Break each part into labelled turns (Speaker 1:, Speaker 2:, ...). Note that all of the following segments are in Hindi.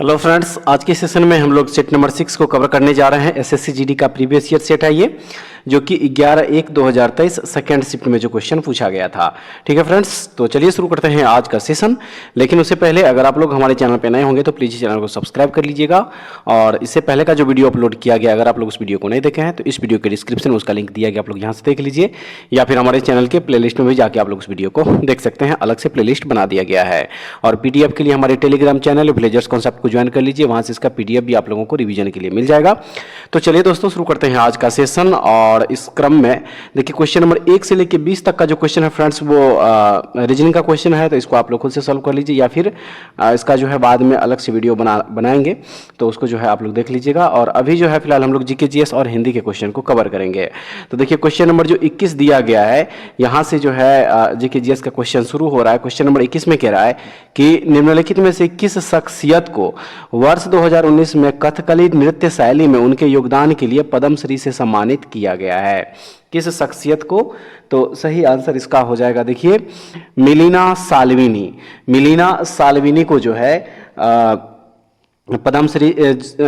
Speaker 1: हेलो फ्रेंड्स, आज के सेशन में हम लोग सेट नंबर 6 को कवर करने जा रहे हैं। एसएससी जीडी का प्रीवियस ईयर सेट है ये, जो कि 11/1/2023 सेकेंड शिफ्ट में जो क्वेश्चन पूछा गया था। ठीक है फ्रेंड्स, तो चलिए शुरू करते हैं आज का सेशन। लेकिन उससे पहले अगर आप लोग हमारे चैनल पर नए होंगे तो प्लीज़ चैनल को सब्सक्राइब कर लीजिएगा। और इससे पहले का जो वीडियो अपलोड किया गया, अगर आप लोग उस वीडियो को नहीं देखे हैं तो इस वीडियो के डिस्क्रिप्शन में उसका लिंक दिया गया, आप लोग यहाँ से देख लीजिए, या फिर हमारे चैनल के प्लेलिस्ट में भी जाके आप लोग उस वीडियो को देख सकते हैं। अलग से प्लेलिस्ट बना दिया गया है। और पीडीएफ के लिए हमारे टेलीग्राम चैनल विलेजर्स कॉन्सेप्ट को ज्वाइन कर लीजिए, वहाँ से इसका पीडीएफ भी आप लोगों को रिवीजन के लिए मिल जाएगा। तो चलिए दोस्तों, शुरू करते हैं आज का सेशन। और इस क्रम में देखिए, क्वेश्चन नंबर 1 से लेकर 20 तक का जो क्वेश्चन है फ्रेंड्स, वो रीजनिंग का क्वेश्चन है। तो इसको आप लोग खुद से सॉल्व कर लीजिए, या फिर इसका जो है बाद में अलग से वीडियो बनाएंगे, तो उसको जो है आप लोग देख लीजिएगा। और अभी जो है फिलहाल हम लोग जीके जीएस और हिंदी के क्वेश्चन को कवर करेंगे। तो देखिए, क्वेश्चन नंबर जो 21 दिया गया है, यहाँ से जो है जीके जीएस का क्वेश्चन शुरू हो रहा है। क्वेश्चन नंबर 21 में कह रहा है कि निम्नलिखित में से किस शख्सियत को वर्ष 2019 में कथकली नृत्य शैली में उनके योगदान के लिए पद्मश्री से सम्मानित किया गया है? किस शख्सियत को? तो सही आंसर इसका हो जाएगा, देखिए, मिलीना साल्विनी। मिलीना साल्विनी को जो है पद्मश्री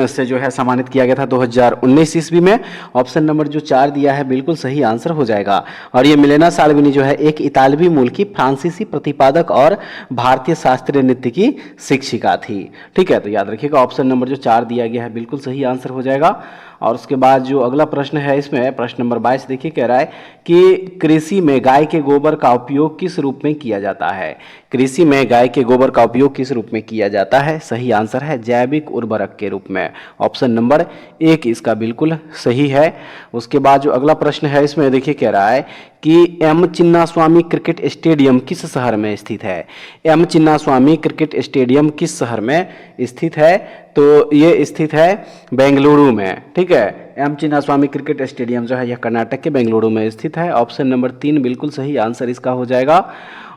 Speaker 1: से जो है सम्मानित किया गया था 2019 ईस्वी में। ऑप्शन नंबर जो 4 दिया है बिल्कुल सही आंसर हो जाएगा। और ये मिलेना साल्विनी जो है एक इतालवी मूल की फ्रांसीसी प्रतिपादक और भारतीय शास्त्रीय नृत्य की शिक्षिका थी। ठीक है, तो याद रखिएगा, ऑप्शन नंबर जो 4 दिया गया है बिल्कुल सही आंसर हो जाएगा। और उसके बाद जो अगला प्रश्न है, इसमें प्रश्न नंबर 22 देखिए, कह रहा है कि कृषि में गाय के गोबर का उपयोग किस रूप में किया जाता है? कृषि में गाय के गोबर का उपयोग किस रूप में किया जाता है? सही आंसर है जैविक उर्वरक के रूप में। ऑप्शन नंबर 1 इसका बिल्कुल सही है। उसके बाद जो अगला प्रश्न है, इसमें देखिए, कह रहा है कि एम चिन्नास्वामी क्रिकेट स्टेडियम किस शहर में स्थित है? एम चिन्नास्वामी क्रिकेट स्टेडियम किस शहर में स्थित है? तो ये स्थित है बेंगलुरु में। ठीक है, एम चिन्नास्वामी क्रिकेट स्टेडियम जो है यह कर्नाटक के बेंगलुरु में स्थित है। ऑप्शन नंबर 3 बिल्कुल सही आंसर इसका हो जाएगा।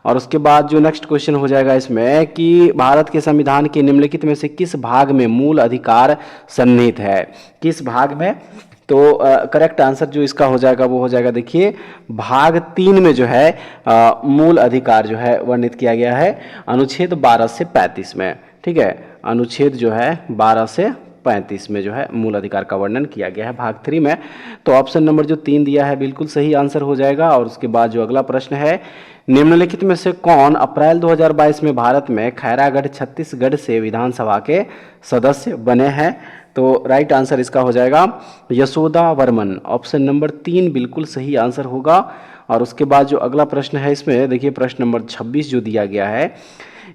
Speaker 1: और उसके बाद जो नेक्स्ट क्वेश्चन हो जाएगा इसमें कि भारत के संविधान के निम्नलिखित में से किस भाग में मूल अधिकार सन्निहित है? किस भाग में? तो करेक्ट आंसर जो इसका हो जाएगा वो हो जाएगा, देखिए, भाग 3 में जो है मूल अधिकार जो है वर्णित किया गया है अनुच्छेद 12 से 35 में। ठीक है, अनुच्छेद जो है 12 से 35 में जो है मूल अधिकार का वर्णन किया गया है भाग 3 में। तो ऑप्शन नंबर जो 3 दिया है बिल्कुल सही आंसर हो जाएगा। और उसके बाद जो अगला प्रश्न है, निम्नलिखित में से कौन अप्रैल 2022 में भारत में खैरागढ़ छत्तीसगढ़ से विधानसभा के सदस्य बने हैं? तो राइट आंसर इसका हो जाएगा यशोदा वर्मन। ऑप्शन नंबर 3 बिल्कुल सही आंसर होगा। और उसके बाद जो अगला प्रश्न है, इसमें देखिए, प्रश्न नंबर 26 जो दिया गया है,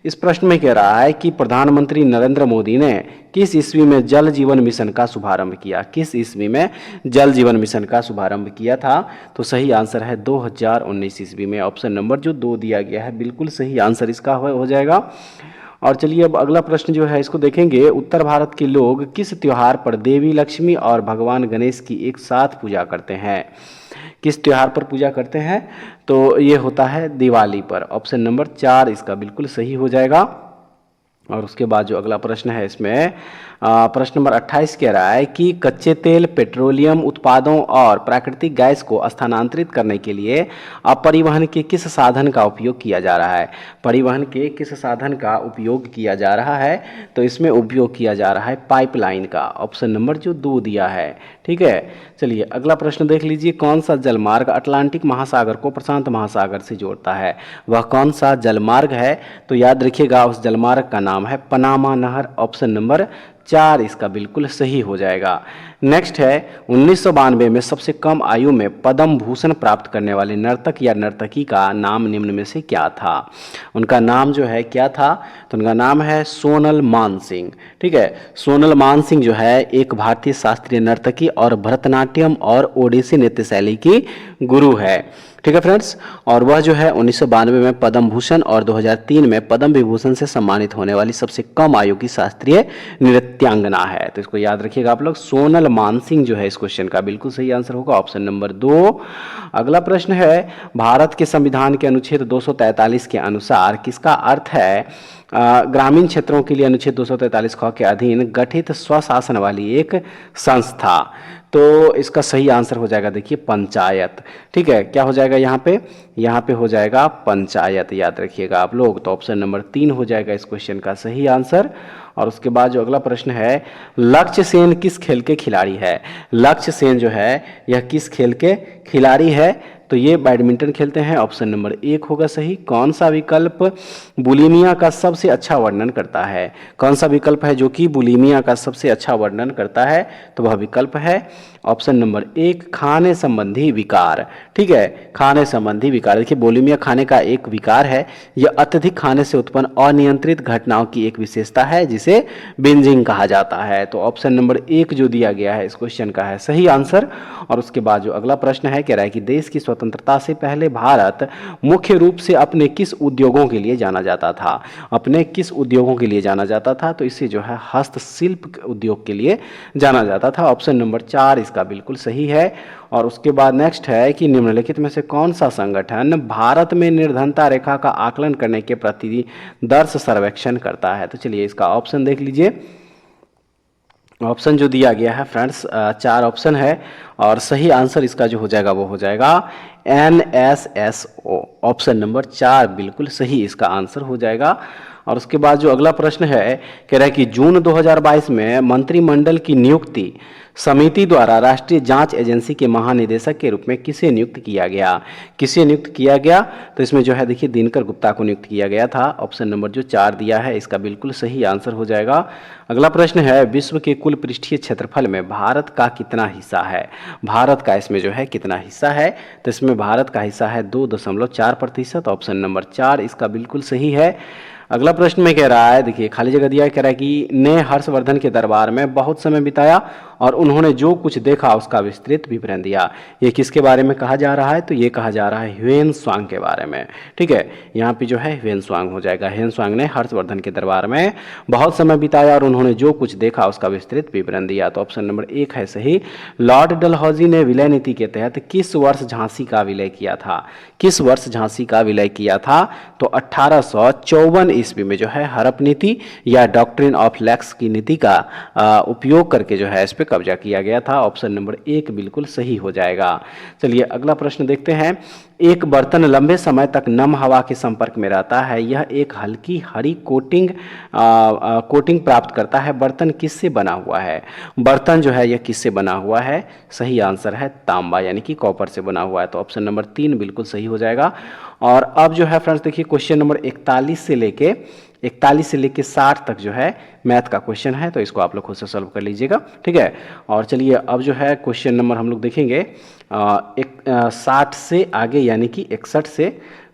Speaker 1: इस प्रश्न में कह रहा है कि प्रधानमंत्री नरेंद्र मोदी ने किस ईस्वी में जल जीवन मिशन का शुभारंभ किया? किस ईस्वी में जल जीवन मिशन का शुभारंभ किया था? तो सही आंसर है 2019 ईस्वी में। ऑप्शन नंबर जो 2 दिया गया है बिल्कुल सही आंसर इसका हो जाएगा। और चलिए, अब अगला प्रश्न जो है इसको देखेंगे। उत्तर भारत के लोग किस त्योहार पर देवी लक्ष्मी और भगवान गणेश की एक साथ पूजा करते हैं? किस त्योहार पर पूजा करते हैं? तो ये होता है दिवाली पर। ऑप्शन नंबर 4 इसका बिल्कुल सही हो जाएगा। और उसके बाद जो अगला प्रश्न है, इसमें प्रश्न नंबर 28 कह रहा है कि कच्चे तेल, पेट्रोलियम उत्पादों और प्राकृतिक गैस को स्थानांतरित करने के लिए परिवहन के किस साधन का उपयोग किया जा रहा है? परिवहन के किस साधन का उपयोग किया जा रहा है? तो इसमें उपयोग किया जा रहा है पाइपलाइन का। ऑप्शन नंबर जो 2 दिया है। ठीक है, चलिए अगला प्रश्न देख लीजिए। कौन सा जलमार्ग अटलांटिक महासागर को प्रशांत महासागर से जोड़ता है? वह कौन सा जलमार्ग है? तो याद रखिएगा, उस जलमार्ग का नाम है पनामा नहर। ऑप्शन नंबर 4 इसका बिल्कुल सही हो जाएगा। नेक्स्ट है, 1992 में सबसे कम आयु में पद्म भूषण प्राप्त करने वाले नर्तक या नर्तकी का नाम निम्न में से क्या था? उनका नाम जो है क्या था? तो उनका नाम है सोनल मानसिंह। ठीक है, सोनल मानसिंह जो है एक भारतीय शास्त्रीय नर्तकी और भरतनाट्यम और ओडिसी नृत्य शैली की गुरु है। ठीक है फ्रेंड्स, और वह जो है 1992 में पद्म भूषण और 2003 में पद्म विभूषण से सम्मानित होने वाली सबसे कम आयु की शास्त्रीय नृत्यांगना है। तो इसको याद रखिएगा आप लोग, सोनल मानसिंह जो है इस क्वेश्चन का बिल्कुल सही आंसर होगा। Option number 2। अगला प्रश्न है, भारत के संविधान के अनुच्छेद 243 के अनुसार किसका अर्थ है ग्रामीण क्षेत्रों के लिए अनुच्छेद 243 ख के अधीन गठित स्वशासन वाली एक संस्था? तो इसका सही आंसर हो जाएगा, देखिए, पंचायत। ठीक है, क्या हो जाएगा यहाँ पे? यहाँ पे हो जाएगा पंचायत, याद रखिएगा आप लोग। तो ऑप्शन नंबर 3 हो जाएगा इस क्वेश्चन का सही आंसर। और उसके बाद जो अगला प्रश्न है, लक्ष्य सेन किस खेल के खिलाड़ी है? लक्ष्य सेन जो है यह किस खेल के खिलाड़ी है? तो ये बैडमिंटन खेलते हैं। ऑप्शन नंबर 1 होगा सही। कौन सा विकल्प बुलीमिया का सबसे अच्छा वर्णन करता है? कौन सा विकल्प है जो कि बुलीमिया का सबसे अच्छा वर्णन करता है? तो वह विकल्प है ऑप्शन नंबर 1, खाने संबंधी विकार। ठीक है, खाने संबंधी विकार। देखिए, बुलीमिया खाने का एक विकार है। यह अत्यधिक खाने से उत्पन्न अनियंत्रित घटनाओं की एक विशेषता है जिसे बिंजिंग कहा जाता है। तो ऑप्शन नंबर 1 जो दिया गया है इस क्वेश्चन का है सही आंसर। और उसके बाद जो अगला प्रश्न है, कह रहा है कि देश की स्वतंत्रता से पहले भारत मुख्य रूप से अपने किस उद्योगों के लिए जाना जाता था? अपने किस उद्योगों के लिए जाना जाता था? तो इसे जो है हस्तशिल्प उद्योग के लिए जाना जाता था। ऑप्शन नंबर 4 इसका बिल्कुल सही है। और उसके बाद नेक्स्ट है कि निम्नलिखित में से कौन सा संगठन भारत में निर्धनता रेखा का आकलन करने के प्रति दर्श सर्वेक्षण करता है? तो चलिए इसका ऑप्शन देख लीजिए। ऑप्शन जो दिया गया है फ्रेंड्स, 4 ऑप्शन है और सही आंसर इसका जो हो जाएगा वो हो जाएगा NSSO। ऑप्शन नंबर 4 बिल्कुल सही इसका आंसर हो जाएगा। और उसके बाद जो अगला प्रश्न है, कह रहा है कि जून 2022 में मंत्रिमंडल की नियुक्ति समिति द्वारा राष्ट्रीय जांच एजेंसी के महानिदेशक के रूप में किसे नियुक्त किया गया? किसे नियुक्त किया गया? तो इसमें जो है देखिए दिनकर गुप्ता को नियुक्त किया गया था। ऑप्शन नंबर जो 4 दिया है इसका बिल्कुल सही आंसर हो जाएगा। अगला प्रश्न है, विश्व के कुल पृष्ठीय क्षेत्रफल में भारत का कितना हिस्सा है? भारत का इसमें जो है कितना हिस्सा है? तो इसमें भारत का हिस्सा है 2.4%। ऑप्शन नंबर 4 इसका बिल्कुल सही है। अगला प्रश्न में कह रहा है, देखिए खाली जगह दिया है, कह रहा है कि ने हर्षवर्धन के दरबार में बहुत समय बिताया और उन्होंने जो कुछ देखा उसका विस्तृत विवरण दिया। ये किसके बारे में कहा जा रहा है? तो ये कहा जा रहा है ह्वेन-त्सांग के बारे में। ठीक है, यहाँ पे जो है ह्वेन-त्सांग हो जाएगा। ह्वेन-त्सांग ने हर्षवर्धन के दरबार में बहुत समय बिताया और उन्होंने जो कुछ देखा उसका विस्तृत विवरण दिया। तो ऑप्शन नंबर 1 है सही। लॉर्ड डलहौजी ने विलय नीति के तहत किस वर्ष झांसी का विलय किया था? किस वर्ष झांसी का विलय किया था? तो 1854 ईस्वी में जो है हड़प नीति या डॉक्ट्रिन ऑफ लैक्स की नीति का उपयोग करके जो है इस पे कब्जा किया गया था। ऑप्शन नंबर 1 बिल्कुल सही हो जाएगा। चलिए अगला प्रश्न देखते हैं। एक बर्तन लंबे समय तक नम हवा के संपर्क में रहता है, यह एक हल्की हरी कोटिंग प्राप्त करता है। बर्तन किससे बना हुआ है? बर्तन जो है यह किससे बना हुआ है? सही आंसर है तांबा यानी कि कॉपर से बना हुआ है। तो ऑप्शन नंबर 3 बिल्कुल सही हो जाएगा। और अब जो है फ्रेंड्स देखिए क्वेश्चन नंबर 41 से लेके 60 तक जो है मैथ का क्वेश्चन है, तो इसको आप लोग खुद से सॉल्व कर लीजिएगा। ठीक है, और चलिए अब जो है क्वेश्चन नंबर हम लोग देखेंगे 60 से आगे यानी कि 61 से।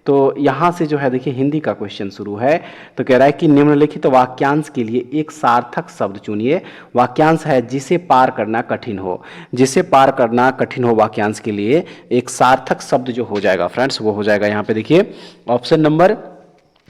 Speaker 1: तो यहाँ से जो है देखिए हिंदी का क्वेश्चन शुरू है। तो कह रहा है कि निम्नलिखित वाक्यांश के लिए एक सार्थक शब्द चुनिए। वाक्यांश है जिसे पार करना कठिन हो। जिसे पार करना कठिन हो वाक्यांश के लिए एक सार्थक शब्द जो हो जाएगा फ्रेंड्स वो हो जाएगा यहाँ पे देखिए ऑप्शन नंबर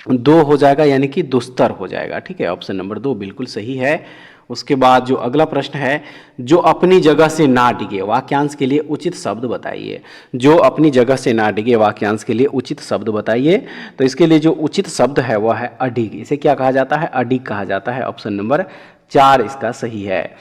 Speaker 1: 2 हो जाएगा यानी कि दुस्तर हो जाएगा। ठीक है, ऑप्शन नंबर 2 बिल्कुल सही है। उसके बाद जो अगला प्रश्न है, जो अपनी जगह से ना डिगे वाक्यांश के लिए उचित शब्द बताइए। जो अपनी जगह से ना डिगे वाक्यांश के लिए उचित शब्द बताइए। तो इसके लिए जो उचित शब्द है वह है अडिग। इसे क्या कहा जाता है? अडिग कहा जाता है। ऑप्शन नंबर 4 इसका सही है।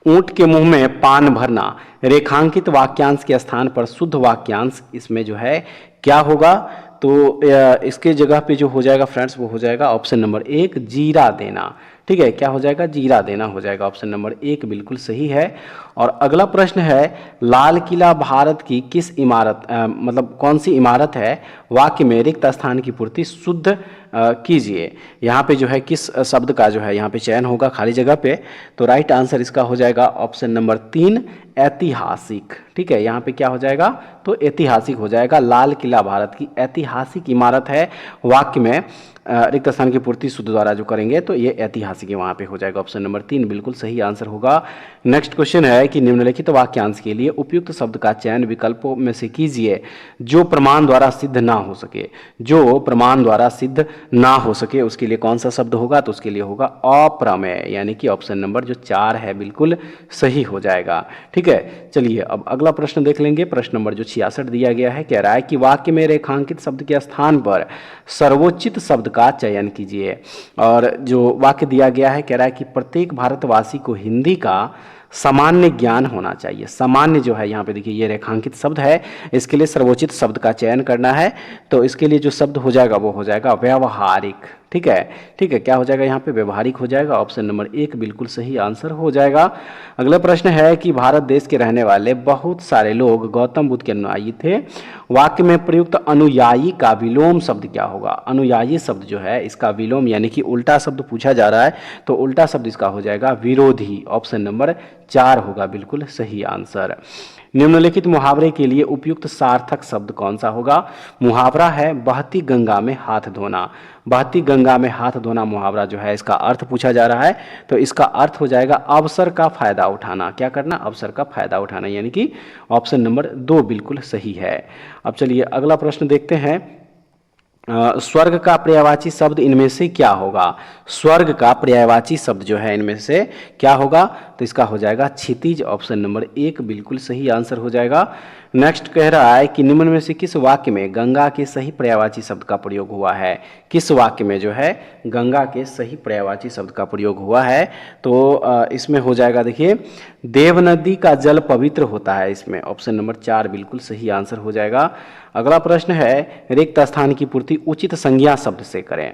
Speaker 1: ऊंट के मुंह में पान भरना रेखांकित वाक्यांश के स्थान पर शुद्ध वाक्यांश इसमें जो है क्या होगा? तो इसके जगह पे जो हो जाएगा फ्रेंड्स वो हो जाएगा ऑप्शन नंबर 1 जीरा देना। ठीक है, क्या हो जाएगा? जीरा देना हो जाएगा। ऑप्शन नंबर 1 बिल्कुल सही है। और अगला प्रश्न है, लाल किला भारत की किस इमारत मतलब कौन सी इमारत है? वाक्य में रिक्त स्थान की पूर्ति शुद्ध कीजिए। यहाँ पे जो है किस शब्द का जो है यहाँ पे चयन होगा खाली जगह पे? तो राइट आंसर इसका हो जाएगा ऑप्शन नंबर 3 ऐतिहासिक। ठीक है, यहाँ पे क्या हो जाएगा? तो ऐतिहासिक हो जाएगा। लाल किला भारत की ऐतिहासिक इमारत है। वाक्य में रिक्त स्थान की पूर्ति शुद्ध द्वारा जो करेंगे तो ये ऐतिहासिक वहाँ पे हो जाएगा। ऑप्शन नंबर 3 बिल्कुल सही आंसर होगा। नेक्स्ट क्वेश्चन है कि निम्नलिखित वाक्यांश के लिए उपयुक्त शब्द का चयन विकल्पों में से कीजिए जो प्रमाण द्वारा सिद्ध ना हो सके। जो प्रमाण द्वारा सिद्ध ना हो सके उसके लिए कौन सा शब्द होगा? तो उसके लिए होगा अप्रमेय यानी कि ऑप्शन नंबर जो 4 है बिल्कुल सही हो जाएगा। ठीक है, चलिए अब अगला प्रश्न देख लेंगे। प्रश्न नंबर जो 66 दिया गया है, कह रहा है कि वाक्य में रेखांकित शब्द के स्थान पर सर्वोचित शब्द का चयन कीजिए। और जो वाक्य दिया गया है कह रहा है कि प्रत्येक भारतवासी को हिंदी का सामान्य ज्ञान होना चाहिए। सामान्य जो है यहाँ पे देखिए ये रेखांकित शब्द है, इसके लिए सर्वोचित शब्द का चयन करना है। तो इसके लिए जो शब्द हो जाएगा वो हो जाएगा व्यवहारिक। ठीक है, ठीक है, क्या हो जाएगा यहाँ पे व्यवहारिक हो जाएगा। ऑप्शन नंबर 1 बिल्कुल सही आंसर हो जाएगा। अगला प्रश्न है कि भारत देश के रहने वाले बहुत सारे लोग गौतम बुद्ध के अनुयायी थे। वाक्य में प्रयुक्त अनुयायी का विलोम शब्द क्या होगा। अनुयायी शब्द जो है इसका विलोम यानी कि उल्टा शब्द पूछा जा रहा है, तो उल्टा शब्द इसका हो जाएगा विरोधी। ऑप्शन नंबर 4 होगा बिल्कुल सही आंसर। निम्नलिखित मुहावरे के लिए उपयुक्त सार्थक शब्द कौन सा होगा। मुहावरा है बहती गंगा में हाथ धोना। बहती गंगा में हाथ धोना मुहावरा जो है इसका अर्थ पूछा जा रहा है, तो इसका अर्थ हो जाएगा अवसर का फायदा उठाना। क्या करना, अवसर का फायदा उठाना, यानी कि ऑप्शन नंबर 2 बिल्कुल सही है। अब चलिए अगला प्रश्न देखते हैं। स्वर्ग का पर्यायवाची शब्द इनमें से क्या होगा। स्वर्ग का पर्यायवाची शब्द जो है इनमें से क्या होगा, तो इसका हो जाएगा क्षितिज। ऑप्शन नंबर 1 बिल्कुल सही आंसर हो जाएगा। नेक्स्ट कह रहा है कि निम्न में से किस वाक्य में गंगा के सही पर्यायवाची शब्द का प्रयोग हुआ है। किस वाक्य में जो है गंगा के सही पर्यायवाची शब्द का प्रयोग हुआ है, तो इसमें हो जाएगा देखिए देव नदी का जल पवित्र होता है। इसमें ऑप्शन नंबर 4 बिल्कुल सही आंसर हो जाएगा। अगला प्रश्न है रिक्त स्थान की पूर्ति उचित संज्ञा शब्द से करें।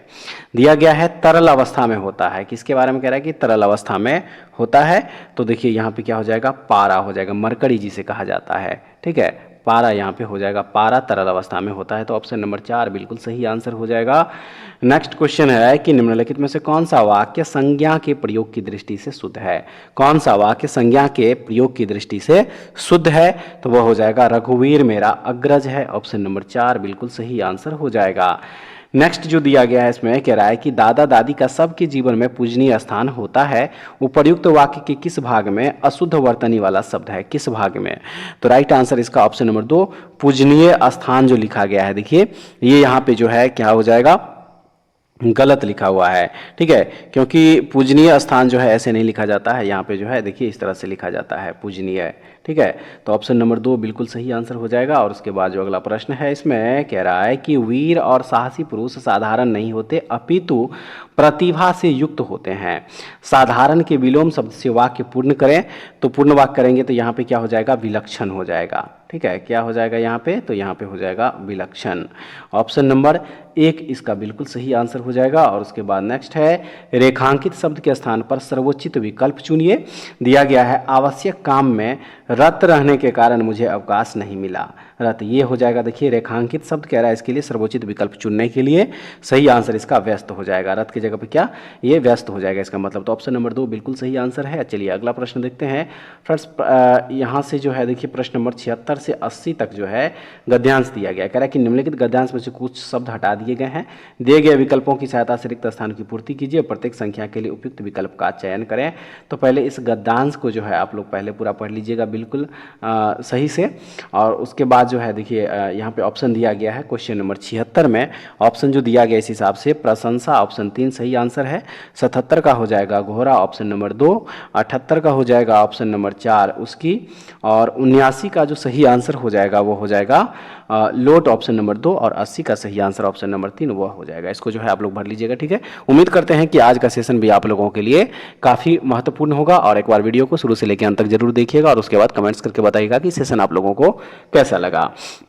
Speaker 1: दिया गया है तरल अवस्था में होता है, किसके बारे में कह रहा है कि तरल अवस्था में होता है, तो देखिए यहाँ पे क्या हो जाएगा पारा हो जाएगा, मरकरी जिसे कहा जाता है। ठीक है, पारा यहाँ पे हो जाएगा, पारा तरल अवस्था में होता है, तो ऑप्शन नंबर 4 बिल्कुल सही आंसर हो जाएगा। नेक्स्ट क्वेश्चन है कि निम्नलिखित में से कौन सा वाक्य संज्ञा के प्रयोग की दृष्टि से शुद्ध है। कौन सा वाक्य संज्ञा के प्रयोग की दृष्टि से शुद्ध है, तो वह हो जाएगा रघुवीर मेरा अग्रज है। ऑप्शन नंबर 4 बिल्कुल सही आंसर हो जाएगा। नेक्स्ट जो दिया गया है इसमें कह रहा है कि दादा दादी का सबके जीवन में पूजनीय स्थान होता है। उपर्युक्त वाक्य के किस भाग में अशुद्ध वर्तनी वाला शब्द है, किस भाग में, तो राइट आंसर इसका ऑप्शन नंबर 2 पूजनीय स्थान जो लिखा गया है, देखिए ये यहाँ पे जो है क्या हो जाएगा गलत लिखा हुआ है। ठीक है, क्योंकि पूजनीय स्थान जो है ऐसे नहीं लिखा जाता है, यहाँ पे जो है देखिए इस तरह से लिखा जाता है पूजनीय। ठीक है, तो ऑप्शन नंबर 2 बिल्कुल सही आंसर हो जाएगा। और उसके बाद जो अगला प्रश्न है इसमें कह रहा है कि वीर और साहसी पुरुष साधारण नहीं होते अपितु प्रतिभा से युक्त होते हैं। साधारण के विलोम शब्द से वाक्य पूर्ण करें, तो पूर्ण वाक्य करेंगे तो यहाँ पे क्या हो जाएगा विलक्षण हो जाएगा। ठीक है, क्या हो जाएगा यहाँ पे, तो यहाँ पे हो जाएगा विलक्षण। ऑप्शन नंबर 1 इसका बिल्कुल सही आंसर हो जाएगा। और उसके बाद नेक्स्ट है रेखांकित शब्द के स्थान पर सर्वोचित विकल्प चुनिए। दिया गया है आवश्यक काम में रत रहने के कारण मुझे अवकाश नहीं मिला। रत ये हो जाएगा देखिए रेखांकित शब्द कह रहा है, इसके लिए सर्वोचित विकल्प चुनने के लिए सही आंसर इसका व्यस्त हो जाएगा। रत की जगह पे क्या ये व्यस्त हो जाएगा इसका मतलब, तो ऑप्शन नंबर 2 बिल्कुल सही आंसर है। चलिए अगला प्रश्न देखते हैं फ्रेंड्स। यहाँ से जो है देखिए प्रश्न नंबर 76 से 80 तक जो है गद्यांश दिया गया। कह रहा है कि निम्नलिखित गद्यांश में से कुछ शब्द हटा दिए गए हैं। दिए गए विकल्पों की सहायता से रिक्त स्थान की पूर्ति कीजिए, प्रत्येक संख्या के लिए उपयुक्त विकल्प का चयन करें। तो पहले इस गद्यांश को जो है आप लोग पहले पूरा पढ़ लीजिएगा बिल्कुल सही से। और उसके बाद जो है देखिए यहाँ पे ऑप्शन दिया गया है क्वेश्चन नंबर 76 में। ऑप्शन जो दिया गया इस हिसाब से प्रशंसा ऑप्शन 3 सही आंसर है। 77 का हो जाएगा घोड़ा ऑप्शन नंबर 2। 78 का हो जाएगा ऑप्शन नंबर 4 उसकी। और 79 का जो सही आंसर हो जाएगा वो हो जाएगा लोट ऑप्शन नंबर 2। और 80 का सही आंसर ऑप्शन नंबर 3 वो हो जाएगा। इसको जो है आप लोग भर लीजिएगा। ठीक है, उम्मीद करते हैं कि आज का सेशन भी आप लोगों के लिए काफ़ी महत्वपूर्ण होगा। और एक बार वीडियो को शुरू से लेकर अंत तक जरूर देखिएगा और उसके बाद कमेंट्स करके बताइएगा कि सेशन आप लोगों को कैसा लगा।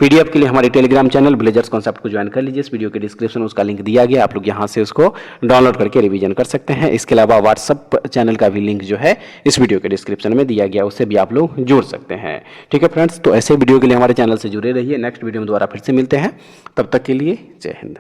Speaker 1: पीडीएफ के लिए हमारे टेलीग्राम चैनल विलेजर्स कॉन्सेप्ट को ज्वाइन कर लीजिए। इस वीडियो के डिस्क्रिप्शन में उसका लिंक दिया गया, आप लोग यहाँ से उसको डाउनलोड करके रिवीजन कर सकते हैं। इसके अलावा व्हाट्सअप चैनल का भी लिंक जो है इस वीडियो के डिस्क्रिप्शन में दिया गया, उससे भी आप लोग जुड़ सकते हैं। ठीक है फ्रेंड्स, तो ऐसे वीडियो के लिए हमारे चैनल से जुड़े रहिए। नेक्स्ट वीडियो में दोबारा फिर से मिलते हैं, तब तक के लिए जय हिंद।